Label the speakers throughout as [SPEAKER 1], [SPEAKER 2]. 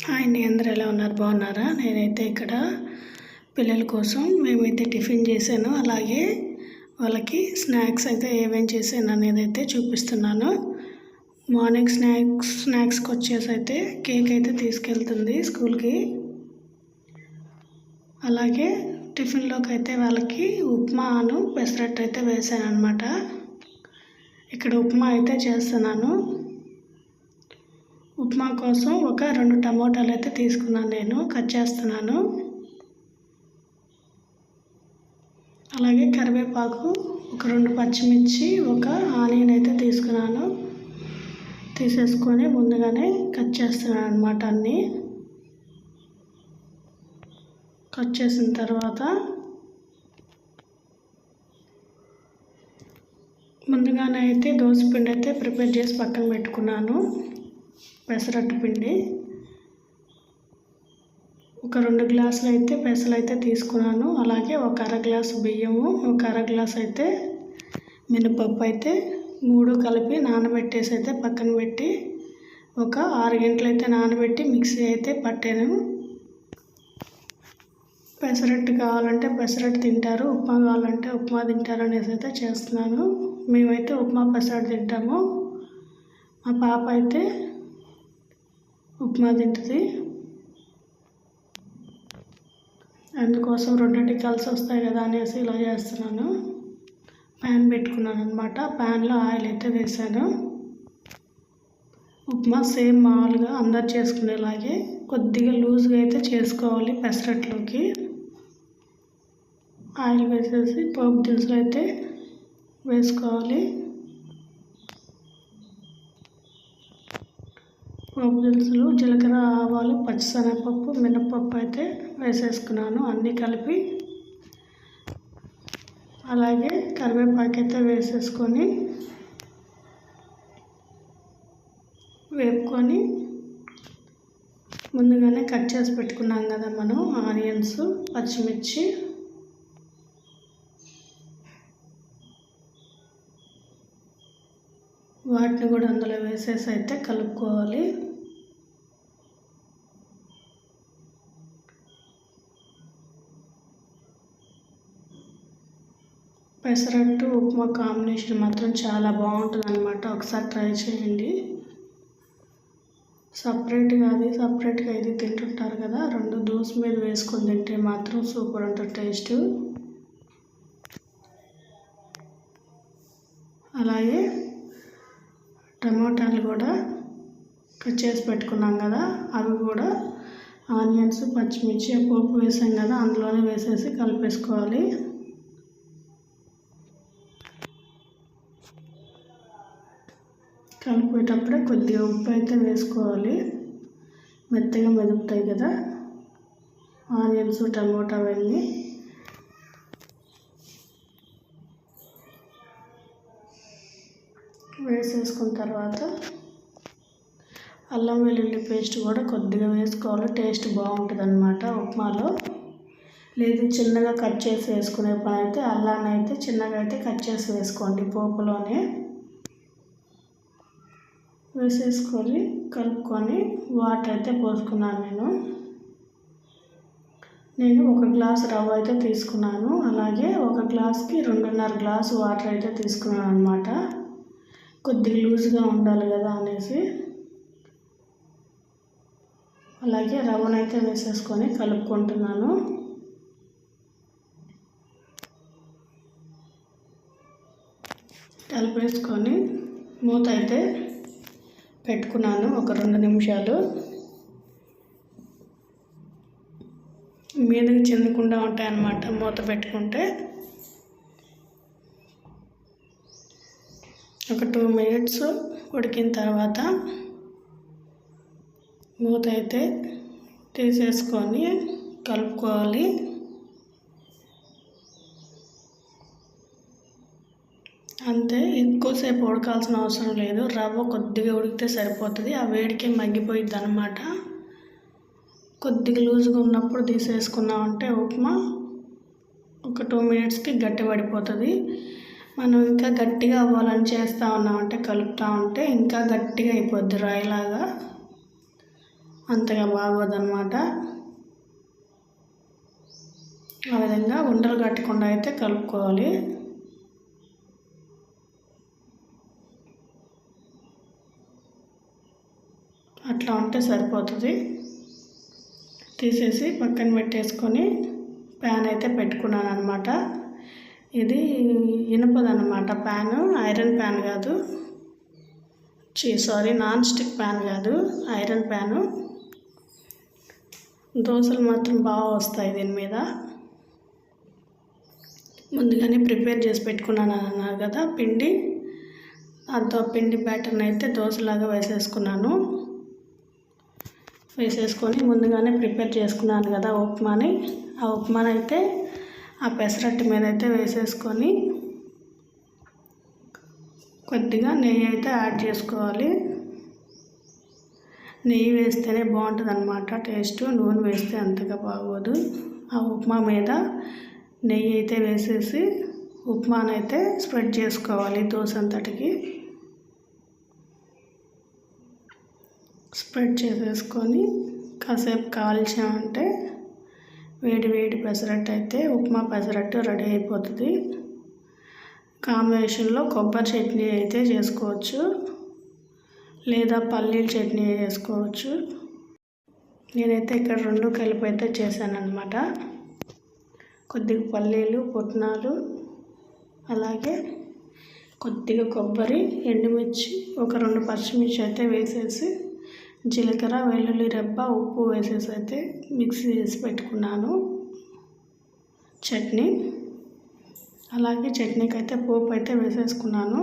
[SPEAKER 1] Hi అండి, అందరూ ఎలా ఉన్నారు? బాగున్నారా? నేనైతే ఇక్కడ పిల్లల కోసం మేమైతే టిఫిన్ చేశాను. అలాగే వాళ్ళకి స్నాక్స్ అయితే ఏమేమి చేశాను అనేది అయితే చూపిస్తున్నాను. మార్నింగ్ స్నాక్స్కి వచ్చేసి అయితే కేక్ అయితే తీసుకెళ్తుంది స్కూల్కి. అలాగే టిఫిన్లోకి అయితే వాళ్ళకి ఉప్మాను పెసరట్టు అయితే వేసాను అనమాట. ఇక్కడ ఉప్మా అయితే చేస్తున్నాను. ఉప్మా కోసం ఒక 2 టమోటాలు అయితే తీసుకున్నాను, నేను కట్ చేస్తున్నాను. అలాగే కరివేపాకు, ఒక 2 పచ్చిమిర్చి, ఒక ఆనియన్ అయితే తీసుకున్నాను. తీసేసుకొని ముందుగానే కట్ చేస్తున్నాను అనమాట. అన్నీ కట్ చేసిన తర్వాత ముందుగానే అయితే దోసపిండి అయితే ప్రిపేర్ చేసి పక్కన పెట్టుకున్నాను. పెసరట్టు పిండి ఒక 2 గ్లాసులు అయితే పెసలు అయితే తీసుకున్నాను. అలాగే ఒక 1/2 గ్లాసు బియ్యము, ఒక 1/2 గ్లాసు అయితే మినపప్పు అయితే 3 కలిపి నానబెట్టేసి అయితే పక్కన పెట్టి ఒక 6 గంటలు అయితే నానబెట్టి మిక్సీ అయితే పట్టాను. పెసరట్టు కావాలంటే పెసరట్టు తింటారు, ఉప్మా కావాలంటే ఉప్మా తింటారు అనేసి అయితే చేస్తున్నాను. మేమైతే ఉప్మా పెసరట్టు తింటాము. మా పాప అయితే ఉప్మా తింటుంది. అందుకోసం రెండింటికి కలిసి వస్తాయి కదా అనేసి ఇలా చేస్తున్నాను. ప్యాన్ పెట్టుకున్నాను అనమాట. ప్యాన్లో ఆయిల్ అయితే వేసాను. ఉప్మా సేమ్ మామూలుగా అందరు చేసుకునేలాగే కొద్దిగా లూజ్గా అయితే చేసుకోవాలి. పెసరట్లోకి ఆయిల్ వేసేసి పోపు దినుసులు అయితే వేసుకోవాలి. పోపు దినుసులు జీలకర్ర, ఆవాలు, పచ్చిశనగపప్పు, మినపప్పు అయితే వేసేసుకున్నాను అన్నీ కలిపి. అలాగే కరివేపాకు అయితే వేసేసుకొని వేపుకొని ముందుగానే కట్ చేసి పెట్టుకున్నాం కదా మనం ఆనియన్స్, పచ్చిమిర్చి, వాటిని కూడా అందులో వేసేసి అయితే కలుపుకోవాలి. పెసరట్టు ఉప్మా కాంబినేషన్ మాత్రం చాలా బాగుంటుంది అనమాట. ఒకసారి ట్రై చేయండి. సపరేట్గా ఇది తింటుంటారు కదా, 2 దోశ మీద వేసుకొని తింటే మాత్రం సూపర్ ఉంటుంది టేస్ట్. అలాగే టమోటాలు కూడా కట్ చేసి పెట్టుకున్నాం కదా, అవి కూడా ఆనియన్స్, పచ్చిమిర్చి పోపు వేసాం కదా అందులోనే వేసేసి కలిపేసుకోవాలి. కలిపేటప్పుడే కొద్దిగా ఉప్పు అయితే వేసుకోవాలి. మెత్తగా మెదుపుతాయి కదా ఆనియన్స్, టమోటా అవన్నీ. వేసేసుకున్న తర్వాత అల్లం వెల్లుల్లి పేస్ట్ కూడా కొద్దిగా వేసుకోవాలి. టేస్ట్ బాగుంటుంది అన్నమాట ఉప్మాలో. లేదు చిన్నగా కట్ చేసి వేసుకునే పని అయితే అల్లాన్ని అయితే చిన్నగా అయితే కట్ చేసి వేసుకోండి. పోపులోనే వేసేసుకొని కలుపుకొని వాటర్ అయితే పోసుకున్నాను. నేను 1 గ్లాసు రవ్వ అయితే తీసుకున్నాను. అలాగే 1 గ్లాస్కి 2.5 గ్లాసు వాటర్ అయితే తీసుకున్నాను అనమాట. కొద్దిగా లూజ్గా ఉండాలి కదా అనేసి. అలాగే రవ్వనైతే వేసేసుకొని కలుపుకుంటున్నాను. కలిపేసుకొని మూత అయితే పెట్టుకున్నాను ఒక 2 నిమిషాలు. మీదకి చెందకుండా ఉంటాయి అన్నమాట మూత పెట్టుకుంటే. ఒక 2 మినిట్స్ ఉడికిన తర్వాత మూత అయితే తీసేసుకొని కలుపుకోవాలి. అంతే, ఎక్కువసేపు ఉడకాల్సిన అవసరం లేదు. రవ్వ కొద్దిగా ఉడికితే సరిపోతుంది. ఆ వేడికి మగ్గిపోయిద్ది అనమాట. కొద్దిగా లూజ్గా ఉన్నప్పుడు తీసేసుకున్నామంటే ఉప్మా ఒక 2 మినిట్స్కి గట్టి పడిపోతుంది. మనం ఇంకా గట్టిగా అవ్వాలని చేస్తూ ఉన్నామంటే కలుపుతూ ఉంటే ఇంకా గట్టిగా అయిపోద్ది రాయిలాగా. అంతగా బాగోదన్నమాట. ఆ విధంగా ఉండలు కట్టకుండా అయితే కలుపుకోవాలి. అట్లా ఉంటే సరిపోతుంది. తీసేసి పక్కన పెట్టేసుకొని ప్యాన్ అయితే పెట్టుకున్నాను అనమాట. ఇది ఇనుపదన్నమాట ప్యాను, ఐరన్ ప్యాన్ కాదు, నాన్ స్టిక్ ప్యాన్ కాదు, ఐరన్ ప్యాను. దోశలు మాత్రం బాగా వస్తాయి దీని మీద. ముందుగానే ప్రిపేర్ చేసి పెట్టుకున్నాను అన్నారు కదా పిండి, దాంతో పిండి బ్యాటర్ని అయితే దోశలాగా వేసేసుకొని ముందుగానే ప్రిపేర్ చేసుకున్నాను కదా ఉప్మాని. ఆ ఉప్మాని అయితే ఆ పెసరట్టు మీద అయితే వేసేసుకొని కొద్దిగా నెయ్యి అయితే యాడ్ చేసుకోవాలి. నెయ్యి వేస్తేనే బాగుంటుంది అన్నమాట టేస్ట్, నూనె వేస్తే అంతగా బాగోదు. ఆ ఉప్మా మీద నెయ్యి అయితే వేసేసి ఉప్మానైతే స్ప్రెడ్ చేసుకోవాలి. దోశ అంతటికి స్ప్రెడ్ చేసేసుకొని కాసేపు కాల్చామంటే వేడి వేడి పెసరట్టు అయితే ఉప్మా పెసరట్టు రెడీ అయిపోతుంది. కాంబినేషన్లో కొబ్బరి చట్నీ అయితే చేసుకోవచ్చు, లేదా పల్లీల చట్నీ చేసుకోవచ్చు. నేనైతే ఇక్కడ రెండు కలిపి అయితే చేశానన్నమాట. కొద్దిగా పల్లీలు, పుట్నాలు, అలాగే కొద్దిగా కొబ్బరి, ఎండుమిర్చి, ఒక 2 పచ్చిమిర్చి అయితే వేసేసి జీలకర్ర, వెల్లుల్లి రెబ్బ, ఉప్పు వేసేసి అయితే మిక్సీ చేసి పెట్టుకున్నాను చట్నీ. అలాగే చట్నీకి అయితే పోపు అయితే వేసేసుకున్నాను.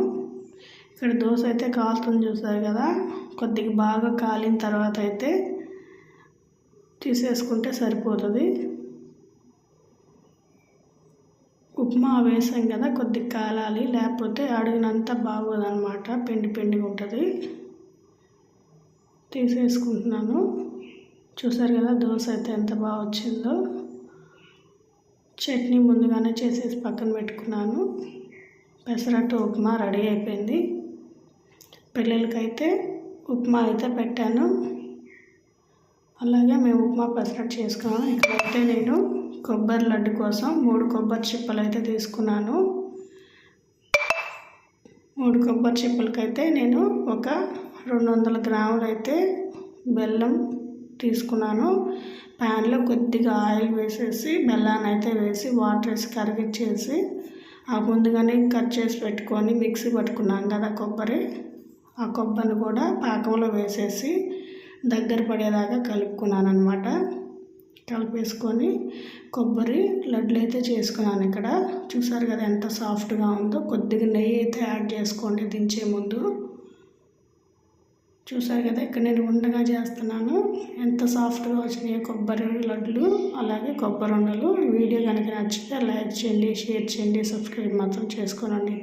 [SPEAKER 1] ఇక్కడ దోశ అయితే కాలుతుంది చూసారు కదా, కొద్దిగా బాగా కాలిన తర్వాత అయితే తీసేసుకుంటే సరిపోతుంది. ఉప్మా వేసాం కదా, కొద్దిగా కాలాలి, లేకపోతే అడుగునంతా బాగోదన్నమాట, పిండి పిండిగా ఉంటుంది. తీసేసుకుంటున్నాను. చూసారు కదా దోశ అయితే ఎంత బాగా వచ్చిందో. చట్నీ ముందుగానే చేసేసి పక్కన పెట్టుకున్నాను. పెసరట్టు ఉప్మా రెడీ అయిపోయింది. పిల్లలకైతే ఉప్మా అయితే పెట్టాను. అలాగే మేము ఉప్మా పెసరట్టు చేసుకున్నాను. ఇక్కడైతే నేను కొబ్బరి లడ్డు కోసం 3 కొబ్బరి చిప్పలు అయితే తీసుకున్నాను. 3 కొబ్బరి చిప్పలకైతే నేను ఒక 200 గ్రాములు అయితే బెల్లం తీసుకున్నాను. ప్యాన్లో కొద్దిగా ఆయిల్ వేసేసి బెల్లాన్ని అయితే వేసి వాటర్ వేసి కరిగిచ్చేసి ఆ ముందుగానే కట్ చేసి పెట్టుకొని మిక్సీ పట్టుకున్నాను కదా కొబ్బరి, ఆ కొబ్బరిని కూడా పాకంలో వేసేసి దగ్గర పడేదాకా కలుపుకున్నాను అనమాట. కలిపేసుకొని కొబ్బరి లడ్లు అయితే చేసుకున్నాను. ఇక్కడ చూసారు కదా ఎంత సాఫ్ట్గా ఉందో. కొద్దిగా నెయ్యి అయితే యాడ్ చేసుకోండి దించే ముందు. చూసారు కదా ఇక్కడ నేను ఉండగా చేస్తున్నాను, ఎంత సాఫ్ట్గా వచ్చినాయి కొబ్బరి లడ్లు, అలాగే కొబ్బరి ఉండలు. వీడియో కనుక నచ్చితే లైక్ చేయండి, షేర్ చేయండి, సబ్స్క్రైబ్ మాత్రం చేసుకోనండి.